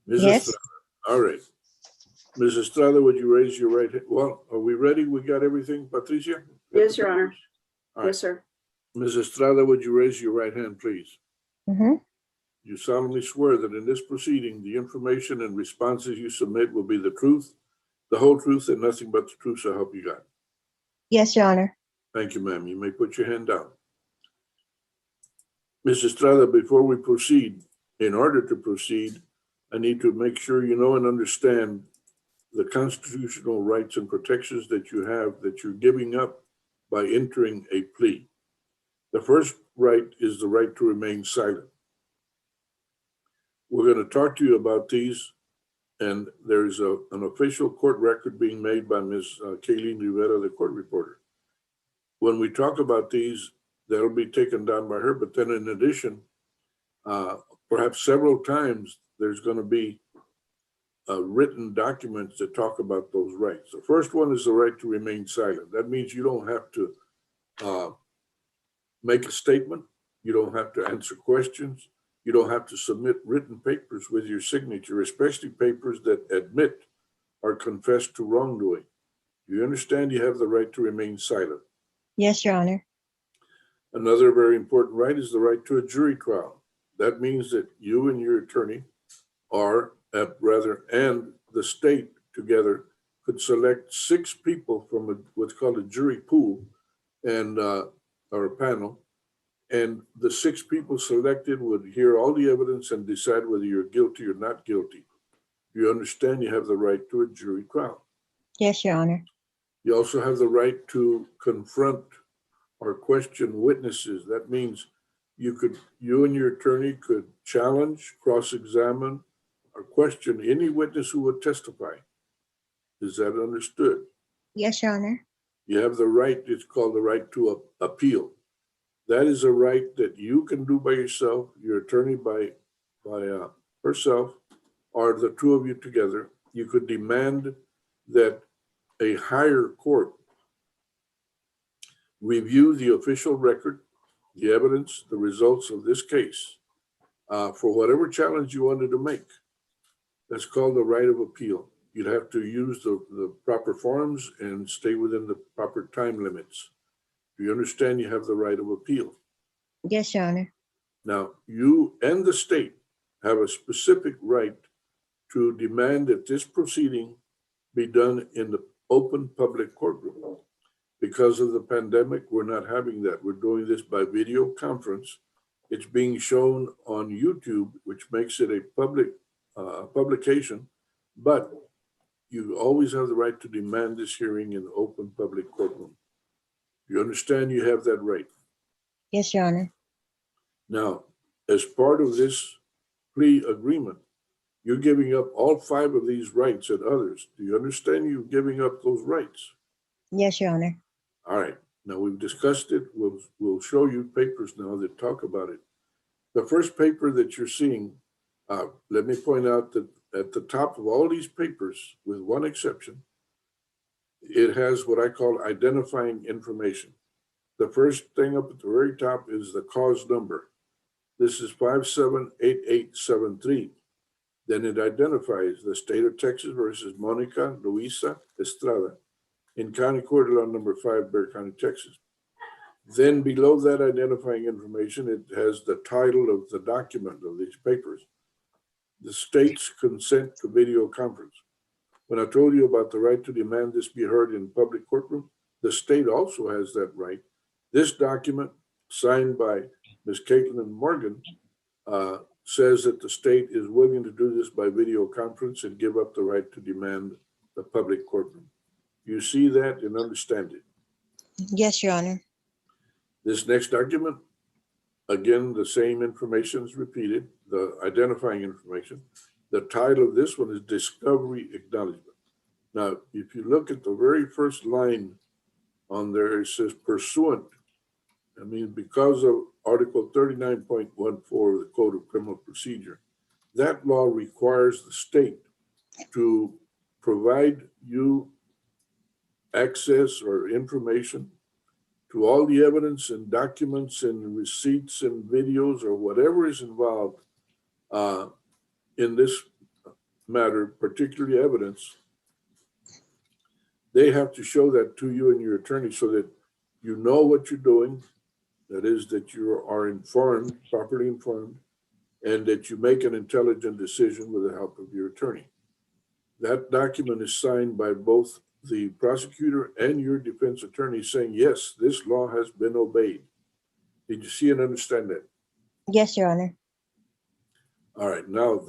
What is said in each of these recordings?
Ms. Yes. Estrada. All right. Ms. Estrada, would you raise your right hand? Well, are we ready? We got everything, Patricia? Yes, Your Honor. All right. Yes, sir. Ms. Estrada, would you raise your right hand, please? Mm-hmm. You solemnly swear that in this proceeding, the information and responses you submit will be the truth, the whole truth, and nothing but the truth, so help you God. Yes, Your Honor. Thank you, ma'am. You may put your hand down. Ms. Estrada, before we proceed, in order to proceed, I need to make sure you know and understand the constitutional rights and protections that you have that you're giving up by entering a plea. The first right is the right to remain silent. We're going to talk to you about these, and there's an official court record being made by Ms. Kayleen Rivera, the court reporter. When we talk about these, that'll be taken down by her, but then in addition, perhaps several times, there's going to be written documents that talk about those rights. The first one is the right to remain silent. That means you don't have to make a statement. You don't have to answer questions. You don't have to submit written papers with your signature, especially papers that admit or confess to wrongdoing. You understand you have the right to remain silent. Yes, Your Honor. Another very important right is the right to a jury trial. That means that you and your attorney are, and the state together could select 6 people from what's called a jury pool and or a panel, and the 6 people selected would hear all the evidence and decide whether you're guilty or not guilty. You understand you have the right to a jury trial. Yes, Your Honor. You also have the right to confront or question witnesses. That means you and your attorney could challenge, cross-examine, or question any witness who would testify. Is that understood? Yes, Your Honor. You have the right, it's called the right to appeal. That is a right that you can do by yourself, your attorney by herself, or the two of you together. You could demand that a higher court review the official record, the evidence, the results of this case for whatever challenge you wanted to make. That's called the right of appeal. You'd have to use the proper forms and stay within the proper time limits. Do you understand you have the right of appeal? Yes, Your Honor. Now, you and the state have a specific right to demand that this proceeding be done in the open public courtroom. Because of the pandemic, we're not having that. We're doing this by video conference. It's being shown on YouTube, which makes it a public publication, but you always have the right to demand this hearing in the open public courtroom. You understand you have that right? Yes, Your Honor. Now, as part of this plea agreement, you're giving up all 5 of these rights and others. Do you understand you're giving up those rights? Yes, Your Honor. All right. Now we've discussed it. We'll show you papers now that talk about it. The first paper that you're seeing, let me point out that at the top of all these papers, with one exception, it has what I call identifying information. The first thing up at the very top is the cause number. This is 578873. Then it identifies the state of Texas versus Monica Luisa Estrada in County Court Law number 5, Bexar County, Texas. Then below that identifying information, it has the title of the document of these papers, the state's consent to video conference. When I told you about the right to demand this be heard in public courtroom, the state also has that right. This document, signed by Ms. Caitlin Morgan, says that the state is willing to do this by video conference and give up the right to demand the public courtroom. You see that and understand it. Yes, Your Honor. This next document, again, the same information is repeated, the identifying information. The title of this one is Discovery Acknowledgement. Now, if you look at the very first line on there, it says pursuant. I mean, because of Article 39.14 of the Code of Criminal Procedure, that law requires the state to provide you access or information to all the evidence and documents and receipts and videos or whatever is involved in this matter, particularly evidence, they have to show that to you and your attorney so that you know what you're doing. That is, that you are informed, properly informed, and that you make an intelligent decision with the help of your attorney. That document is signed by both the prosecutor and your defense attorney saying, yes, this law has been obeyed. Did you see and understand that? Yes, Your Honor. All right, now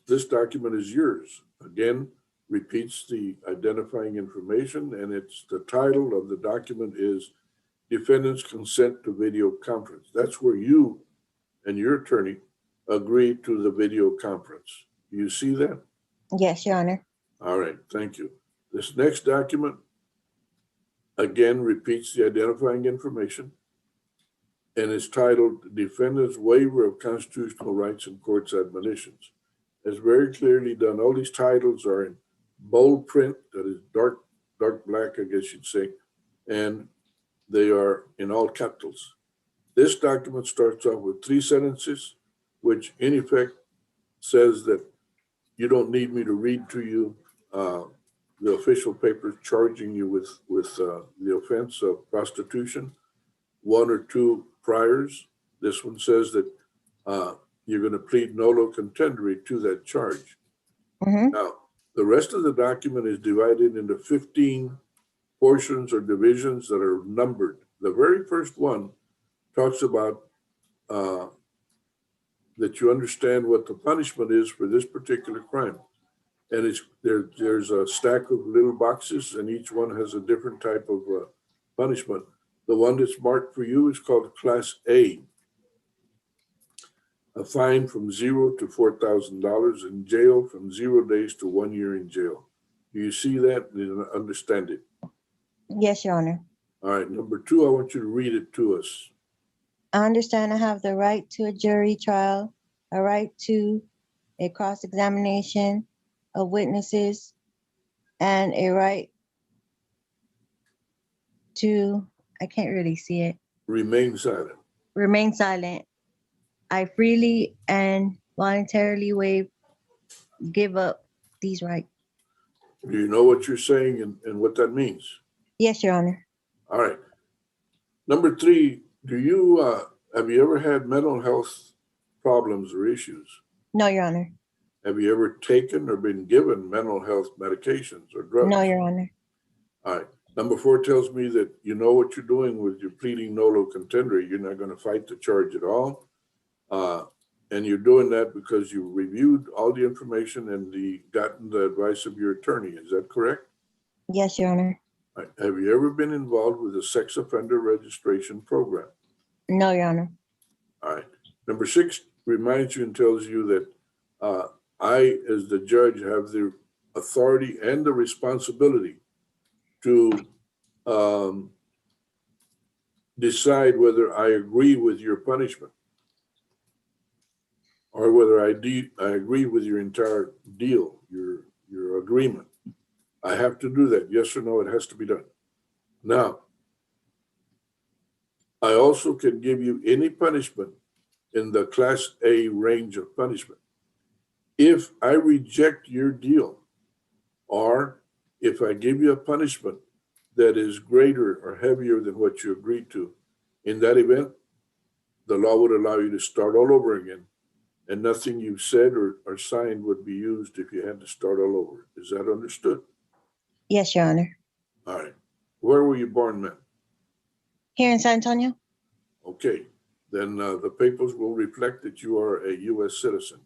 this document is yours. Again, repeats the identifying information, and it's the title of the document is Defendant's Consent to Video Conference. That's where you and your attorney agree to the video conference. Do you see that? Yes, Your Honor. All right, thank you. This next document, again, repeats the identifying information and is titled Defendant's Waiver of Constitutional Rights and Court's Admonitions. It's very clearly done. All these titles are in bold print, that is dark black, I guess you'd say, and they are in all capitals. This document starts off with 3 sentences, which in effect says that you don't need me to read to you the official papers charging you with the offense of prostitution. 1 or 2 priors. This one says that you're going to plead nolo contendere to that charge. Mm-hmm. Now, the rest of the document is divided into 15 portions or divisions that are numbered. The very first one talks about that you understand what the punishment is for this particular crime. And there's a stack of little boxes, and each one has a different type of punishment. The one that's marked for you is called Class A, a fine from $0 to $4,000, in jail from 0 days to 1 year in jail. Do you see that and understand it? Yes, Your Honor. All right, number 2, I want you to read it to us. I understand I have the right to a jury trial, a right to a cross-examination of witnesses, and a right to, I can't really see it, Remain silent. remain silent. I freely and voluntarily give up these rights. Do you know what you're saying and what that means? Yes, Your Honor. All right. Number 3, have you ever had mental health problems or issues? No, Your Honor. Have you ever taken or been given mental health medications or drugs? No, Your Honor. All right. Number 4 tells me that you know what you're doing with your pleading nolo contendere. You're not going to fight the charge at all. And you're doing that because you reviewed all the information and gotten the advice of your attorney. Is that correct? Yes, Your Honor. All right. Have you ever been involved with a sex offender registration program? No, Your Honor. All right. Number 6 reminds you and tells you that I, as the judge, have the authority and the responsibility to decide whether I agree with your punishment or whether I agree with your entire deal, your agreement. I have to do that. Yes or no, it has to be done. Now, I also can give you any punishment in the Class A range of punishment. If I reject your deal, or if I give you a punishment that is greater or heavier than what you agreed to, in that event, the law would allow you to start all over again, and nothing you've said or signed would be used if you had to start all over. Is that understood? Yes, Your Honor. All right. Where were you born, ma'am? Here in San Antonio? Okay. Then the papers will reflect that you are a U.S. citizen.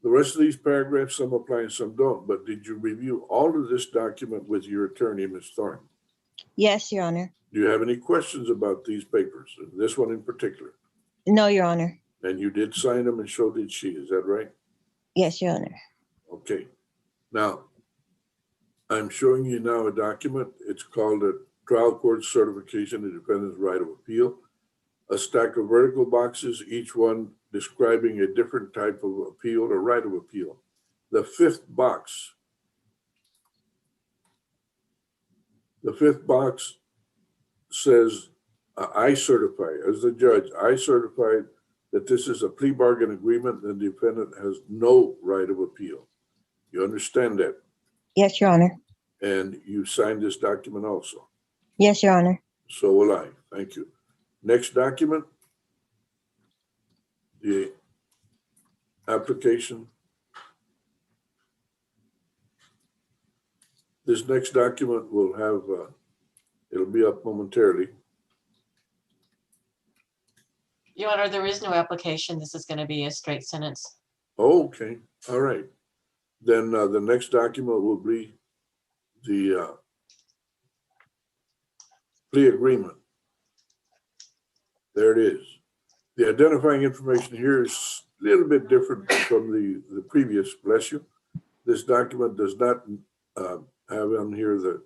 The rest of these paragraphs, some apply and some don't, but did you review all of this document with your attorney, Ms. Thorne? Yes, Your Honor. Do you have any questions about these papers, this one in particular? No, Your Honor. And you did sign them, and so did she, is that right? Yes, Your Honor. Okay. Now, I'm showing you now a document. It's called a Trial Court Certification of Defendant's Right of Appeal. A stack of vertical boxes, each one describing a different type of appeal or right of appeal. The fifth box says, I certify, as the judge, I certify that this is a plea bargain agreement and the defendant has no right of appeal. You understand that? Yes, Your Honor. And you signed this document also. Yes, Your Honor. So will I. Thank you. Next document, the application. This next document will have, it'll be up momentarily. Your Honor, there is no application. This is going to be a straight sentence. Oh, okay, all right. Then the next document will be the plea agreement. There it is. The identifying information here is a little bit different from the previous, bless you. This document does not have on here the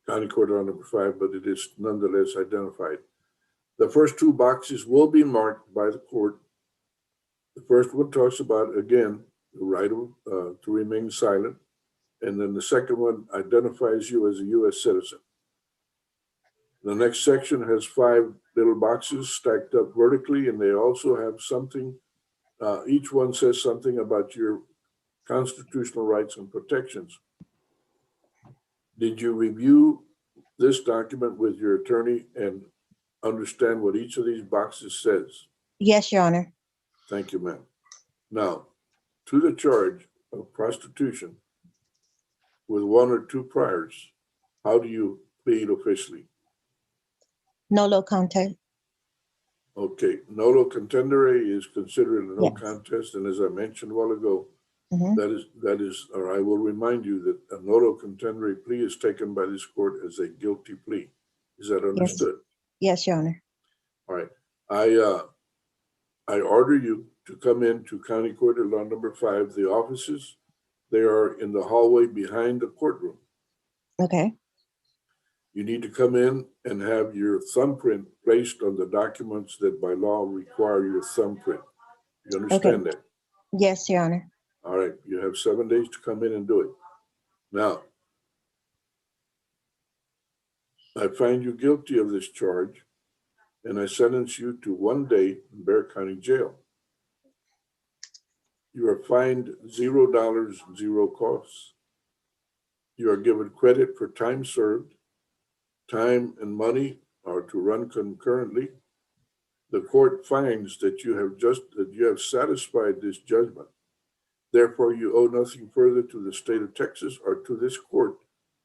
county court order number 5, but it is nonetheless identified. The first 2 boxes will be marked by the court. The first one talks about, again, the right to remain silent. And then the second one identifies you as a U.S. citizen. The next section has 5 little boxes stacked up vertically, and they also have something, each one says something about your constitutional rights and protections. Did you review this document with your attorney and understand what each of these boxes says? Yes, Your Honor. Thank you, ma'am. Now, to the charge of prostitution with 1 or 2 priors, how do you plead officially? Nolo contest. Okay, nolo contendere is considered a no Yes. contest, and as I mentioned a while ago, Mhm. that is, or I will remind you that a nolo contendere plea is taken by this court as a guilty plea. Is that understood? Yes, Your Honor. All right. I order you to come into County Court at Law number 5. The offices, they are in the hallway behind the courtroom. Okay. You need to come in and have your thumbprint placed on the documents that by law require your thumbprint. You understand that? Yes, Your Honor. All right, you have 7 days to come in and do it. Now, I find you guilty of this charge, and I sentence you to 1 day in Bexar County Jail. You are fined $0, 0 costs. You are given credit for time served. Time and money are to run concurrently. The court finds that you have satisfied this judgment. Therefore, you owe nothing further to the state of Texas or to this court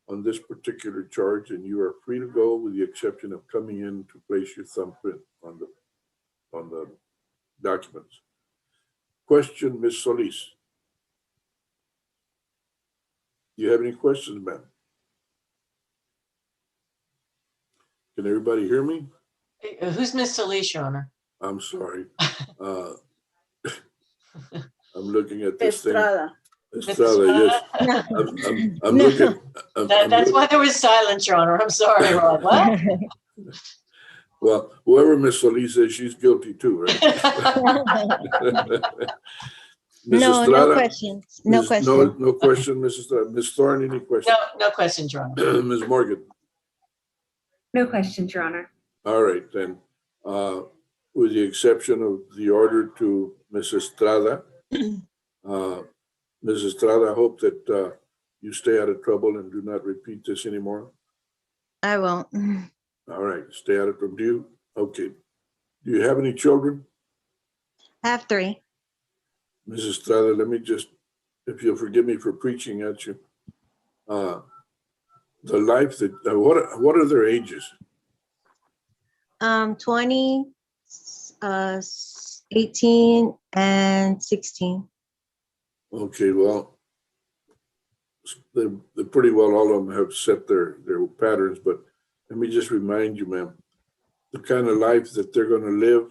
on this particular charge, and you are free to go with the exception of coming in to place your thumbprint on the documents. Question, Ms. Solis. Do you have any questions, ma'am? Can everybody hear me? Who's Ms. Solis, Your Honor? I'm sorry. I'm looking at this thing. Estrada. Estrada, yes. I'm No. looking. That's why there was silence, Your Honor. I'm sorry, Rod. What? Well, whoever Ms. Solis is, she's guilty too, right? Ms. No, no Estrada? questions. No Ms. question. No question, Ms. Estrada. Ms. Thorne, any questions? No questions, Your Honor. Ms. Morgan? No questions, Your Honor. All right, then, with the exception of the order to Ms. Estrada, Ms. Estrada, I hope that you stay out of trouble and do not repeat this anymore. I won't. All right, stay out of trouble. Do you? Okay. Do you have any children? I have 3. Ms. Estrada, let me just, if you'll forgive me for preaching at you, the life that, what are their ages? 20, 18, and 16. Okay, well, they pretty well, all of them have set their patterns, but let me just remind you, ma'am, the kind of life that they're going to live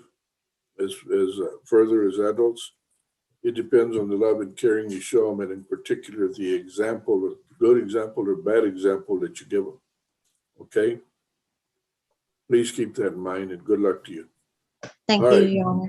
as further as adults, it depends on the love and caring you show them, and in particular, the example, good example or bad example that you give them. Okay? Please keep that in mind, and good luck to you. Thank All you, right. Your Honor.